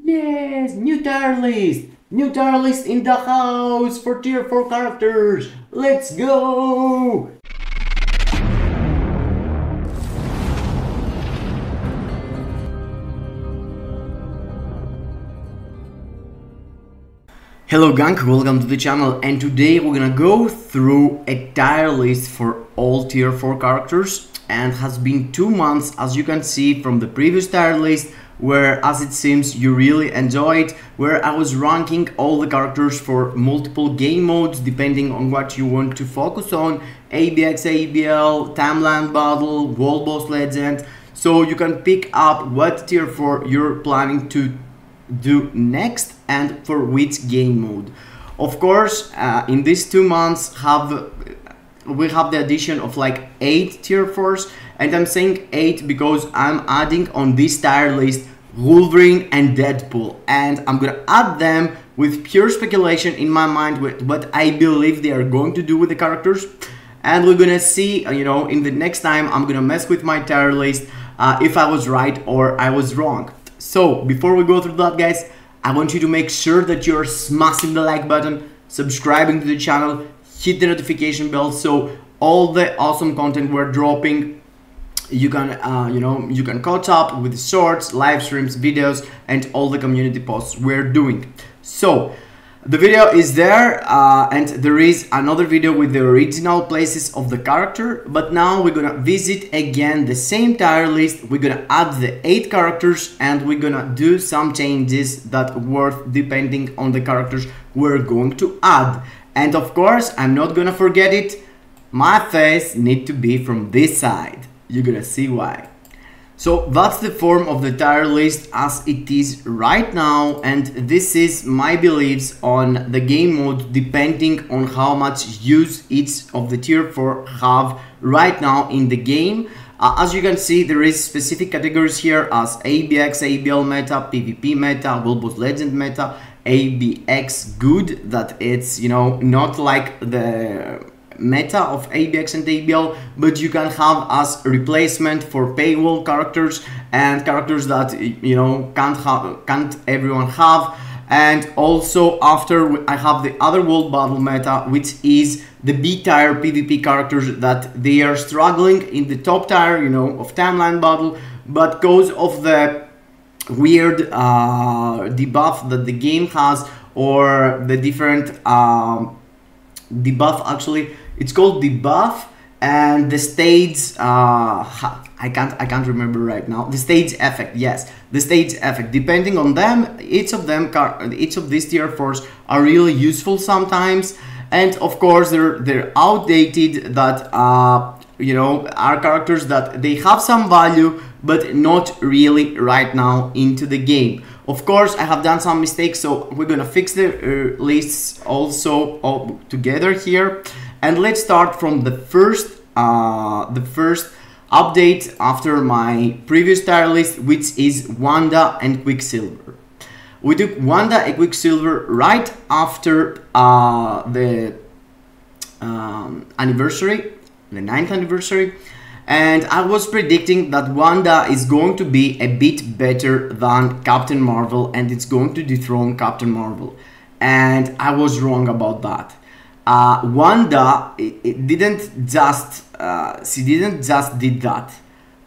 Yes, new tier list! New tier list in the house for tier 4 characters! Let's go! Hello gang, welcome to the channel, and today we're gonna go through a tier list for all tier 4 characters, and has been 2 months, as you can see from the previous tier list, where as it seems you really enjoyed, where I was ranking all the characters for multiple game modes depending on what you want to focus on: ABX, ABL, Timeline Battle, World Boss Legend. So you can pick up what tier 4 you're planning to do next and for which game mode. Of course, in these 2 months we have the addition of like 8 tier 4s, and I'm saying 8 because I'm adding on this tier list Wolverine and Deadpool, and I'm gonna add them with pure speculation in my mind with what I believe they are going to do with the characters, and we're gonna see, you know, in the next time I'm gonna mess with my tier list if I was right or I was wrong. So before we go through that, guys, I want you to make sure that you're smashing the like button, subscribing to the channel, hit the notification bell, so all the awesome content we're dropping, you can you can catch up with shorts, live streams, videos, and all the community posts we're doing. So the video is there, and there is another video with the original places of the character, but now we're gonna visit again the same tier list. We're gonna add the 8 characters, and we're gonna do some changes that worth depending on the characters we're going to add. And of course, I'm not gonna forget it, my face need to be from this side. You're gonna see why. So that's the form of the tier list as it is right now, and this is my beliefs on the game mode depending on how much use each of the tier 4 have right now in the game. As you can see, there is specific categories here as ABX, ABL meta, PvP meta, World Boss Legend meta, ABX good, that it's, you know, not like the meta of ABX and ABL, but you can have as a replacement for paywall characters and characters that, you know, can't everyone have. And also after I have the other world battle meta, which is the B tier PvP characters that they are struggling in the top tier, you know, of timeline battle, but because of the weird debuff that the game has, or the different debuff, actually it's called debuff, and the stage I can't remember right now, the stage effect. Yes, the stage effect, depending on them, each of these tier 4s are really useful sometimes, and of course they're outdated, that you know, are characters that they have some value but not really right now into the game. Of course, I have done some mistakes, so we're gonna fix the lists also all together here. And let's start from the first update after my previous tier list, which is Wanda and Quicksilver. We took Wanda and Quicksilver right after the anniversary, the 9th anniversary. And I was predicting that Wanda is going to be a bit better than Captain Marvel, and it's going to dethrone Captain Marvel. And I was wrong about that. Wanda, she didn't just did that.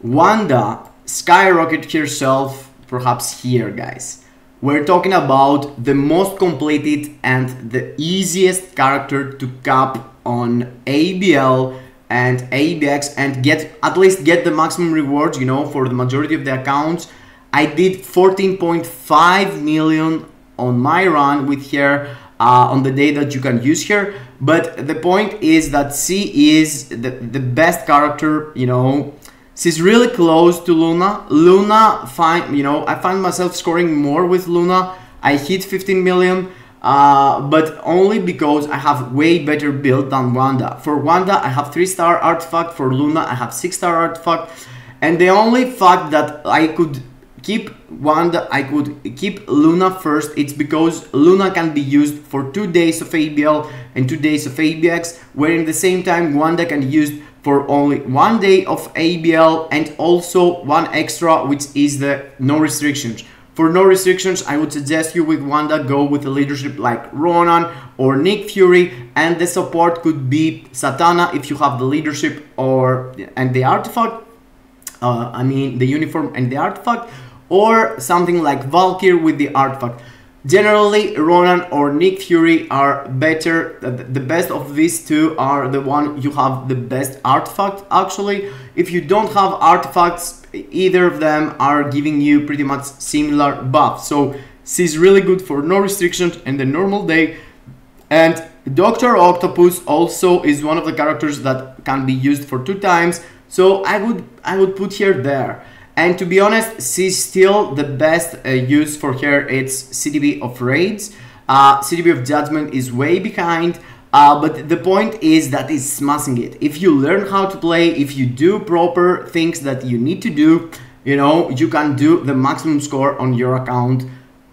Wanda skyrocketed herself perhaps here, guys. We're talking about the most completed and the easiest character to cap on ABL and ABX and at least get the maximum rewards, you know, for the majority of the accounts. I did 14.5 million on my run with her on the day that you can use her, but the point is that she is the best character, you know. She's really close to Luna. You know, I find myself scoring more with Luna. I hit 15 million, but only because I have way better build than Wanda. For Wanda, I have 3-star artifact. For Luna, I have 6-star artifact. And the only fact that I could keep Luna first, it's because Luna can be used for 2 days of ABL and 2 days of ABX, where in the same time Wanda can be used for only 1 day of ABL and also one extra, which is the no restrictions. For no restrictions, I would suggest you with Wanda go with a leadership like Ronan or Nick Fury, and the support could be Satana if you have the leadership and the artifact. I mean the uniform and the artifact, or something like Valkyrie with the artifact. Generally, Ronan or Nick Fury are better. The best of these two are the one you have the best artifact. Actually, if you don't have artifacts, either of them are giving you pretty much similar buffs. So she's really good for no restrictions and the normal day. And Dr. Octopus also is one of the characters that can be used for 2 times. So I would put her there. And to be honest, she's still the best use for her. It's CTB of Raids. CTB of Judgment is way behind. But the point is that it's smashing it. If you learn how to play, if you do proper things that you need to do, you know, you can do the maximum score on your account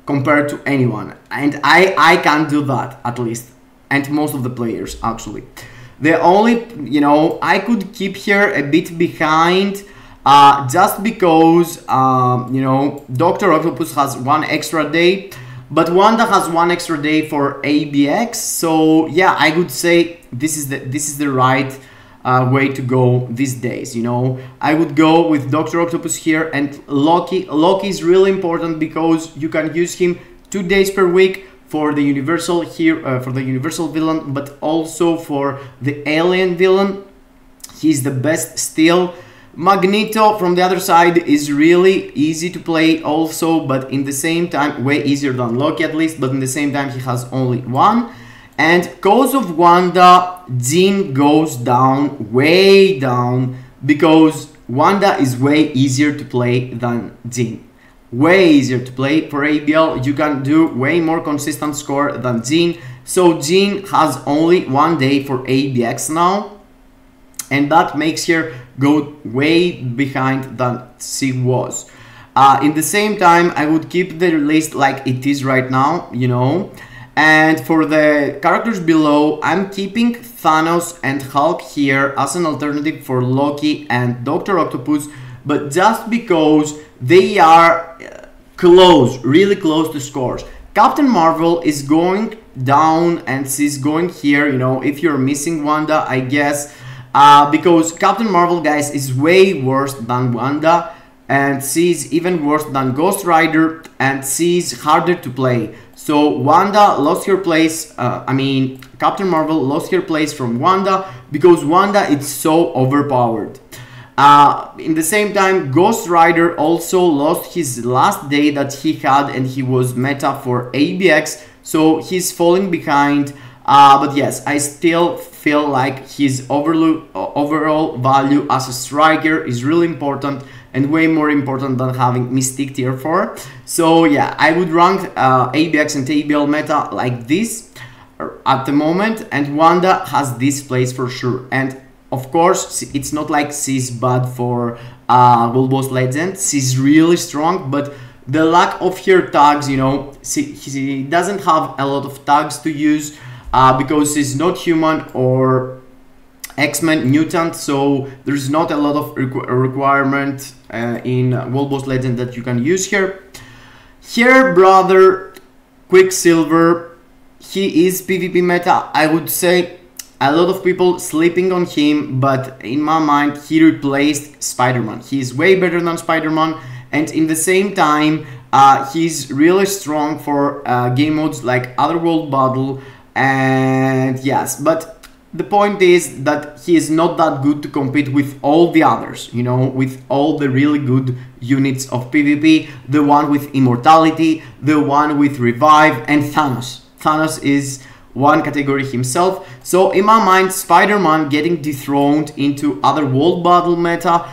compared to anyone. And I can't do that, at least. And most of the players, actually. The only, you know, I could keep here a bit behind just because, you know, Dr. Octopus has 1 extra day. But Wanda has 1 extra day for ABX, so yeah, I would say this is the right way to go these days. You know, I would go with Dr. Octopus here, and Loki. Loki is really important because you can use him 2 days per week for the universal here, for the universal villain, but also for the alien villain. He's the best still. Magneto from the other side is really easy to play also, but in the same time way easier than Loki at least, but in the same time he has only 1. And cause of Wanda, Jean goes down, way down, because Wanda is way easier to play than Jean. Way easier to play. For ABL you can do way more consistent score than Jean. So Jean has only 1 day for ABX now, and that makes her go way behind than she was. In the same time, I would keep the list like it is right now, you know. And for the characters below, I'm keeping Thanos and Hulk here as an alternative for Loki and Dr. Octopus, but just because they are close, really close to scores. Captain Marvel is going down and she's going here, you know, if you're missing Wanda, I guess. Because Captain Marvel, guys, is way worse than Wanda, and she's even worse than Ghost Rider, and she's harder to play. So Wanda lost her place, Captain Marvel lost her place from Wanda because Wanda is so overpowered. In the same time, Ghost Rider also lost his last day that he had, and he was meta for ABX, so he's falling behind. But yes, I still feel like his overall value as a striker is really important and way more important than having Mystique tier 4. So yeah, I would rank ABX and ABL meta like this at the moment, and Wanda has this place for sure. And of course, it's not like she's bad for World Boss Legend. She's really strong, but the lack of her tags, you know, she doesn't have a lot of tags to use. Because she's not human or X-Men mutant, so there's not a lot of requirement in World Boss Legend that you can use here. Here, brother Quicksilver, he is PvP meta. I would say a lot of people sleeping on him, but in my mind he replaced Spider-Man. He's way better than Spider-Man, and in the same time he's really strong for game modes like Otherworld Battle. And yes, but the point is that he is not that good to compete with all the others, you know, with all the really good units of PvP, the one with Immortality, the one with Revive, and Thanos. Thanos is one category himself. So in my mind, Spider-Man getting dethroned into Otherworld Battle meta,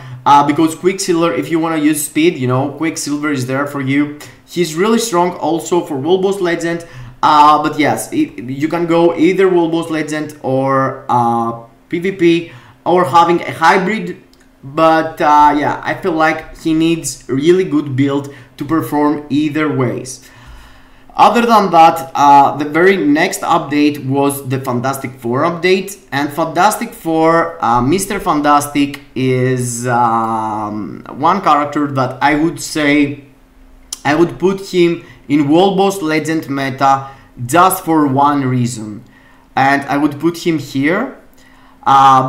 because Quicksilver, if you want to use speed, you know, Quicksilver is there for you. He's really strong also for World Boss Legend. But yes, you can go either World Boss Legend or PvP, or having a hybrid. But yeah, I feel like he needs a really good build to perform either ways. Other than that, the very next update was the Fantastic Four update. And Fantastic Four, Mr. Fantastic is one character that I would say I would put him in World Boss Legend meta just for one reason, and I would put him here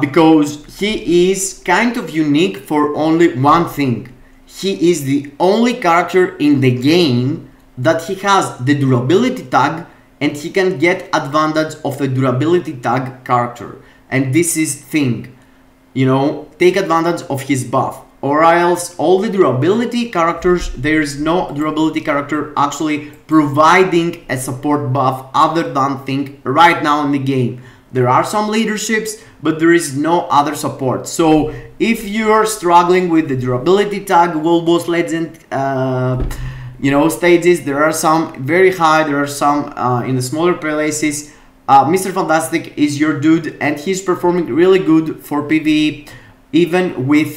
because he is kind of unique for only one thing. He is the only character in the game that he has the durability tag, and he can get advantage of a durability tag character, and this is thing, you know, take advantage of his buff, or else all the durability characters, there is no durability character actually providing a support buff other than thing right now in the game. There are some leaderships, but there is no other support. So if you're struggling with the durability tag World Boss Legend you know, stages, there are some very high, there are some in the smaller places. Mr. Fantastic is your dude, and he's performing really good for PvE, even with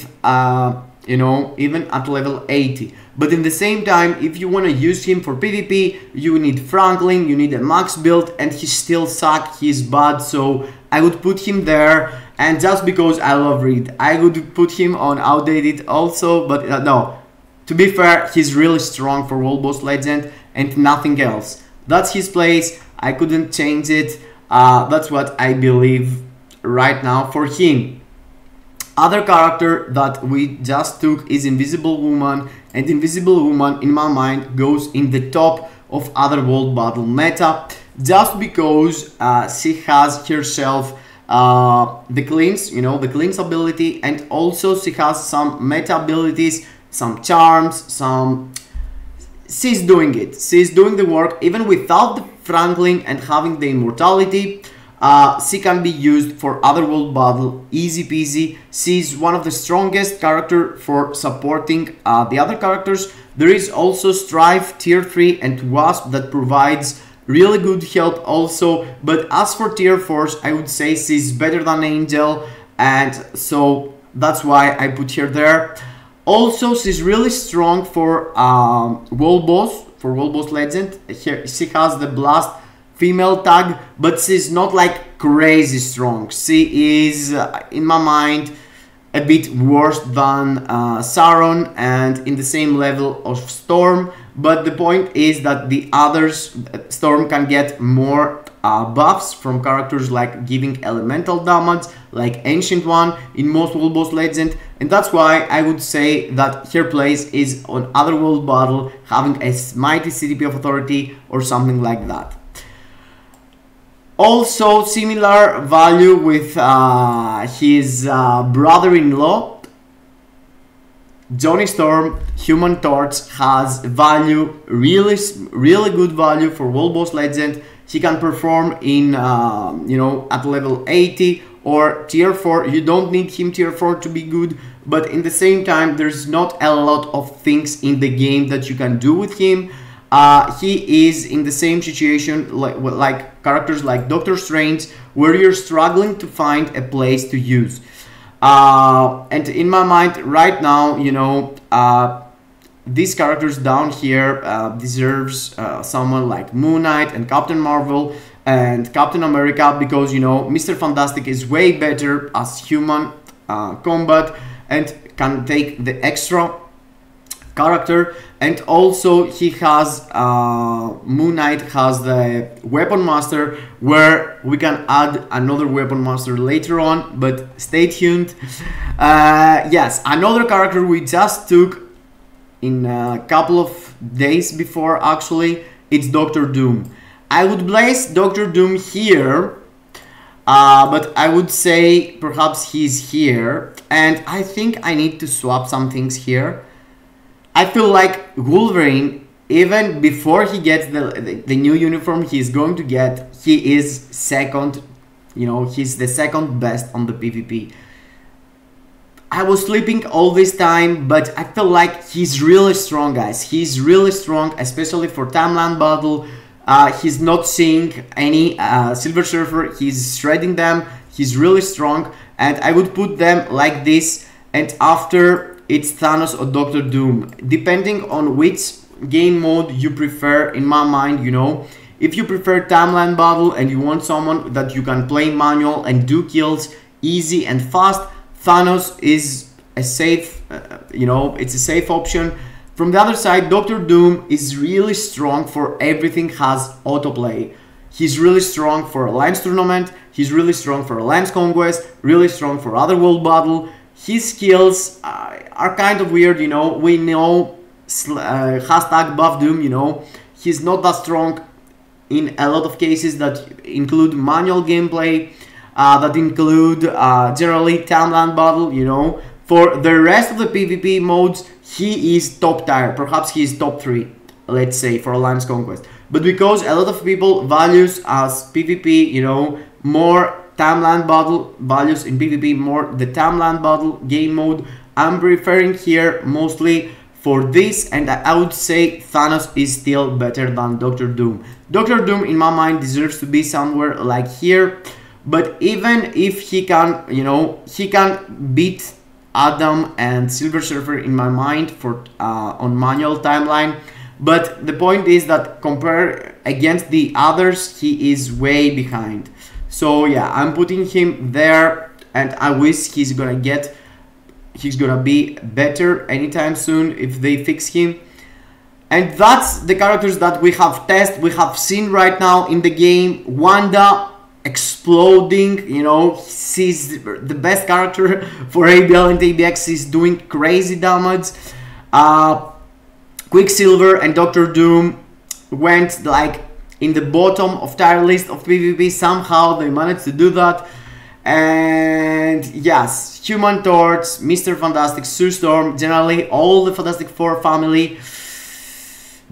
you know, even at level 80. But in the same time, if you want to use him for PvP, you need Franklin, you need a max build, and he still sucks, he's bad. So I would put him there, and just because I love Reed, I would put him on outdated also, but no. To be fair, he's really strong for World Boss Legend and nothing else. That's his place, I couldn't change it. That's what I believe right now for him. Other character that we just took is Invisible Woman, and Invisible Woman in my mind goes in the top of other world battle meta, just because she has herself the cleanse, you know, the cleanse ability, and also she has some meta abilities, some charms, some... She's doing it. She's doing the work even without the Franklin and having the immortality. She can be used for other world battle, easy peasy. She's one of the strongest character for supporting the other characters. There is also Strife, Tier 3 and Wasp that provides really good help also. But as for Tier 4s, I would say she's better than Angel, and so that's why I put her there. Also, she's really strong for World Boss Legend. Here, she has the Blast female tag, but she's not like crazy strong. She is, in my mind, a bit worse than Sauron and in the same level of Storm. But the point is that the others, Storm can get more buffs from characters like giving elemental damage, like Ancient One in most World Boss Legend, and that's why I would say that her place is on other world battle, having a mighty CDP of authority or something like that. Also, similar value with his brother-in-law, Johnny Storm. Human Torch has value, really good value for World Boss Legend. He can perform in, you know, at level 80 or Tier 4. You don't need him Tier 4 to be good, but in the same time, there's not a lot of things in the game that you can do with him. He is in the same situation like characters like Doctor Strange, where you're struggling to find a place to use. And in my mind right now, you know, these characters down here deserves someone like Moon Knight and Captain Marvel and Captain America, because, you know, Mr. Fantastic is way better as human combat and can take the extra character, and also he has Moon Knight has the Weapon Master, where we can add another Weapon Master later on, but stay tuned. Yes, another character we just took in a couple of days before, actually, it's Doctor Doom. I would place Doctor Doom here, but I would say perhaps he's here, and I think I need to swap some things here. I feel like Wolverine, even before he gets the new uniform he's going to get, he is second, you know, he's the second best on the PvP. I was sleeping all this time, but I feel like he's really strong, guys. He's really strong, especially for timeline battle. He's not seeing any Silver Surfer, he's shredding them, he's really strong, and I would put them like this, and after it's Thanos or Doctor Doom, depending on which game mode you prefer. In my mind, you know, if you prefer timeline battle and you want someone that you can play manual and do kills easy and fast, Thanos is a safe, you know, it's a safe option. From the other side, Doctor Doom is really strong for everything has autoplay. He's really strong for Alliance Tournament, he's really strong for Alliance Conquest, really strong for Otherworld Battle. His skills are kind of weird, you know. We know hashtag buff Doom, you know. He's not that strong in a lot of cases that include manual gameplay, that include generally Townland Battle, you know. For the rest of the PvP modes, he is top tier. Perhaps he is top 3, let's say, for Alliance Conquest. But because a lot of people values as PvP, you know, more Townland Battle, values in PvP more the Townland Battle game mode, I'm preferring here mostly for this, and I would say Thanos is still better than Doctor Doom. Doctor Doom in my mind deserves to be somewhere like here, but even if he can, you know, he can beat Adam and Silver Surfer in my mind for on manual timeline, but the point is that compared against the others, he is way behind. So yeah, I'm putting him there, and I wish he's gonna be better anytime soon if they fix him. And that's the characters that we have tested, we have seen right now in the game. Wanda exploding, you know, she's the best character for ABL and ABX. She's doing crazy damage. Quicksilver and Doctor Doom went like in the bottom of tier list of PvP. Somehow they managed to do that. And yes, Human Torch, Mr. Fantastic, Sue Storm, generally all the Fantastic Four family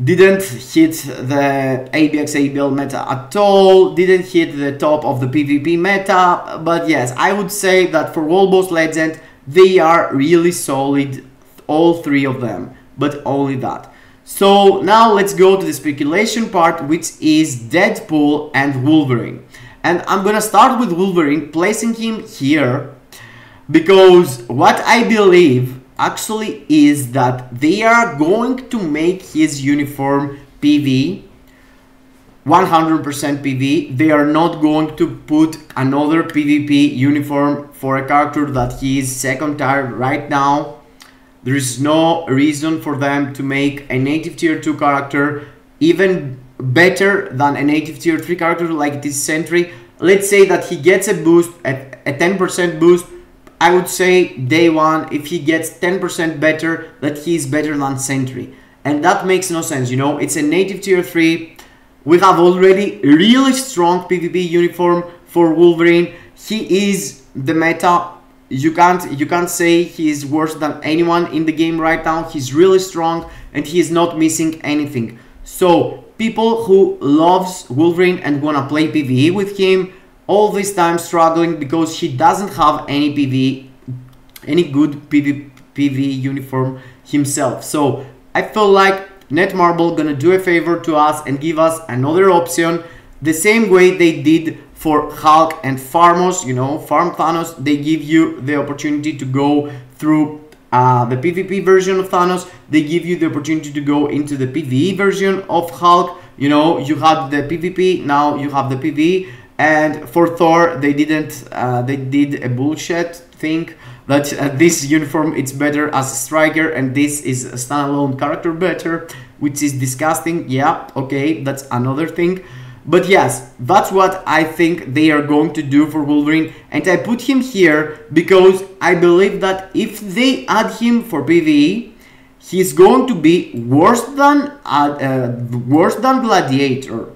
didn't hit the ABX ABL meta at all, didn't hit the top of the PvP meta. But yes, I would say that for World Boss Legend, they are really solid, all 3 of them, but only that. So now let's go to the speculation part, which is Deadpool and Wolverine. And I'm gonna start with Wolverine, placing him here, because what I believe actually is that they are going to make his uniform PvE, 100% PvE. They are not going to put another PvP uniform for a character that he is second tier right now. There is no reason for them to make a native tier 2 character even better than a native tier 3 character like it is Sentry. Let's say that he gets a boost, a 10% boost. I would say day 1, if he gets 10% better, that he is better than Sentry. And that makes no sense, you know. It's a native tier 3. We have already really strong PvP uniform for Wolverine. He is the meta. You can't say he is worse than anyone in the game right now. He's really strong and he is not missing anything. So people who loves Wolverine and wanna play PvE with him, all this time struggling because he doesn't have any PvE, any good PvE uniform himself. So I feel like Netmarble gonna do a favor to us and give us another option, the same way they did for Hulk and Farmos, you know, Farm Thanos. They give you the opportunity to go through the PvP version of Thanos. They give you the opportunity to go into the PvE version of Hulk. You know, you had the PvP, now you have the PvE. And for Thor, they didn't. They did a bullshit thing that this uniform it's better as a striker, and this is a standalone character better, which is disgusting. Yeah, okay, that's another thing. But yes, that's what I think they are going to do for Wolverine, and I put him here because I believe that if they add him for PvE, he's going to be worse than Gladiator.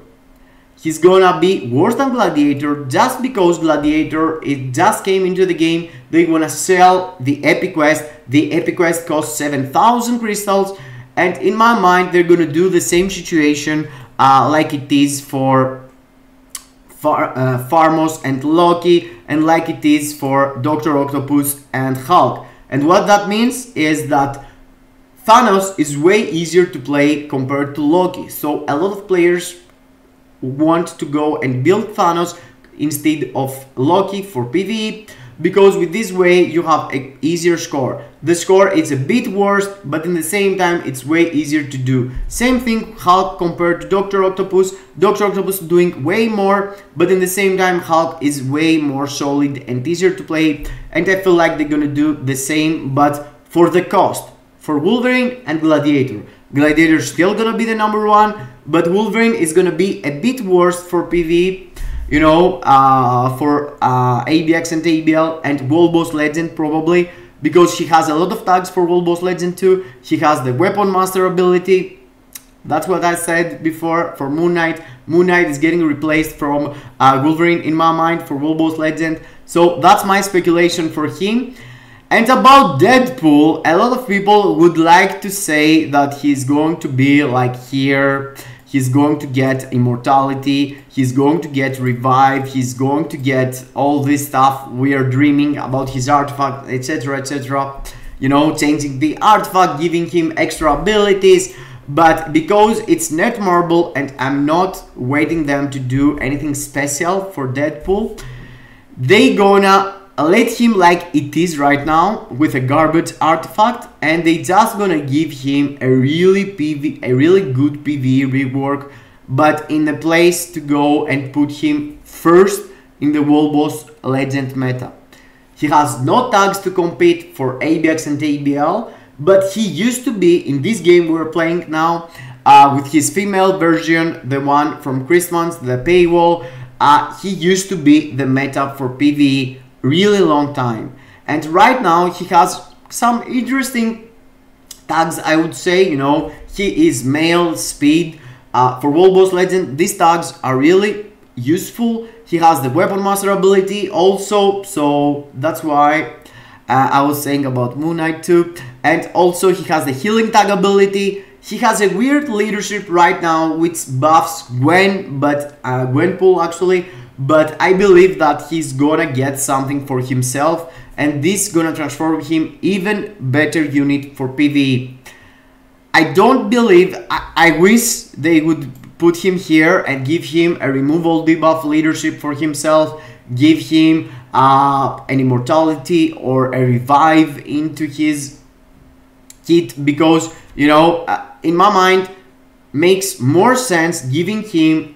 He's gonna be worse than Gladiator just because Gladiator, it just came into the game. They wanna sell the Epic Quest. The Epic Quest costs 7,000 crystals, and in my mind they're gonna do the same situation like it is for Farmos and Loki, and like it is for Dr. Octopus and Hulk. And what that means is that Thanos is way easier to play compared to Loki. So a lot of players want to go and build Thanos instead of Loki for PvE, because with this way you have an easier score. The score is a bit worse, but in the same time it's way easier to do. Same thing Hulk compared to Dr. Octopus. Dr. Octopus doing way more, but in the same time Hulk is way more solid and easier to play, and I feel like they're gonna do the same, but for the cost. for Wolverine and Gladiator. Gladiator is still gonna be the #1, but Wolverine is gonna be a bit worse for PvE, you know, for ABX and ABL and World Boss Legend probably, because she has a lot of tags for World Boss Legend too. She has the Weapon Master ability. That's what I said before for Moon Knight. Moon Knight is getting replaced from Wolverine in my mind for World Boss Legend. So that's my speculation for him. And about Deadpool, a lot of people would like to say that he's going to be like here. He's going to get immortality. He's going to get revive. He's going to get all this stuff we are dreaming about, his artifact, etc, etc. You know, changing the artifact, giving him extra abilities. But because it's Netmarble and I'm not waiting them to do anything special for Deadpool, they gonna let him like it is right now with a garbage artifact, and they just gonna give him a really good PvE rework, but in a place to go and put him first in the World Boss Legend meta. He has no tags to compete for ABX and ABL, but he used to be in this game we're playing now with his female version, the one from Christmas, the paywall. He used to be the meta for PvE really long time, and right now he has some interesting tags, I would say. You know, he is male speed for World Boss Legend. These tags are really useful. He has the Weapon Master ability also, so that's why I was saying about Moon Knight too. And also he has the healing tag ability. He has a weird leadership right now which buffs Gwen, but Gwenpool actually. But I believe that he's gonna get something for himself, and this gonna transform him even better unit for PvE. I don't believe, I wish they would put him here and give him a remove all debuff leadership for himself, give him an immortality or a revive into his kit, because, you know, in my mind makes more sense giving him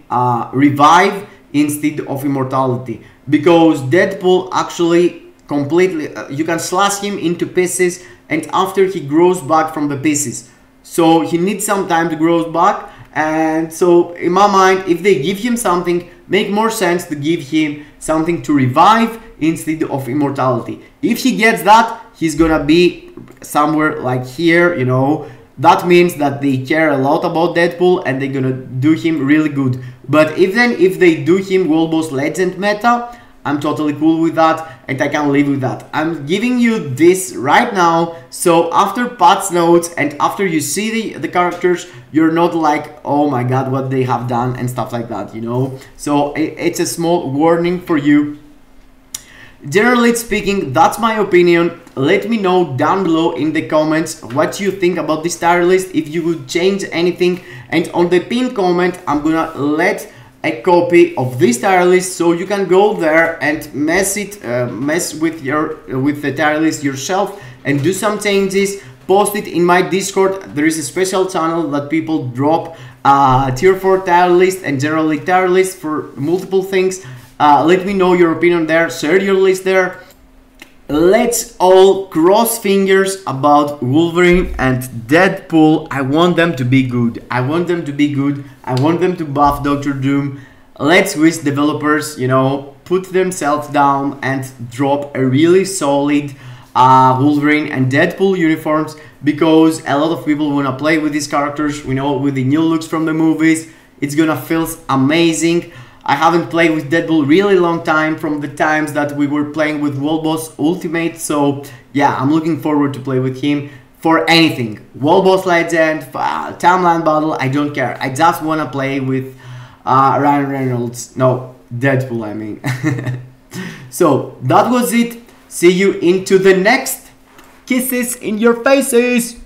revive instead of immortality, because Deadpool actually completely you can slash him into pieces, and after he grows back from the pieces, so he needs some time to grow back. And so in my mind, if they give him something, make more sense to give him something to revive instead of immortality. If he gets that, he's gonna be somewhere like here, you know. That means that they care a lot about Deadpool and they're gonna do him really good. But even if they do him World Boss Legend meta, I'm totally cool with that and I can live with that. I'm giving you this right now, so after patch notes and after you see the characters, you're not like, oh my god, what they have done and stuff like that, you know. So it's a small warning for you. Generally speaking, that's my opinion. Let me know down below in the comments what you think about this tier list, if you would change anything. And on the pinned comment, I'm gonna let a copy of this tier list, so you can go there and mess with the tier list yourself and do some changes. Post it in my Discord. There is a special channel that people drop tier 4 tier list and generally tier list for multiple things. Let me know your opinion there, share your list there. Let's all cross fingers about Wolverine and Deadpool. I want them to be good. I want them to be good. I want them to buff Doctor Doom. Let's wish developers, you know, put themselves down and drop a really solid Wolverine and Deadpool uniforms, because a lot of people want to play with these characters, you know, with the new looks from the movies. It's gonna feel amazing. I haven't played with Deadpool really long time, from the times that we were playing with World Boss Ultimate, so yeah, I'm looking forward to play with him for anything. World Boss Legend, Timeline Battle, I don't care. I just want to play with Ryan Reynolds. No, Deadpool, I mean. So, that was it. See you into the next. Kisses in your faces.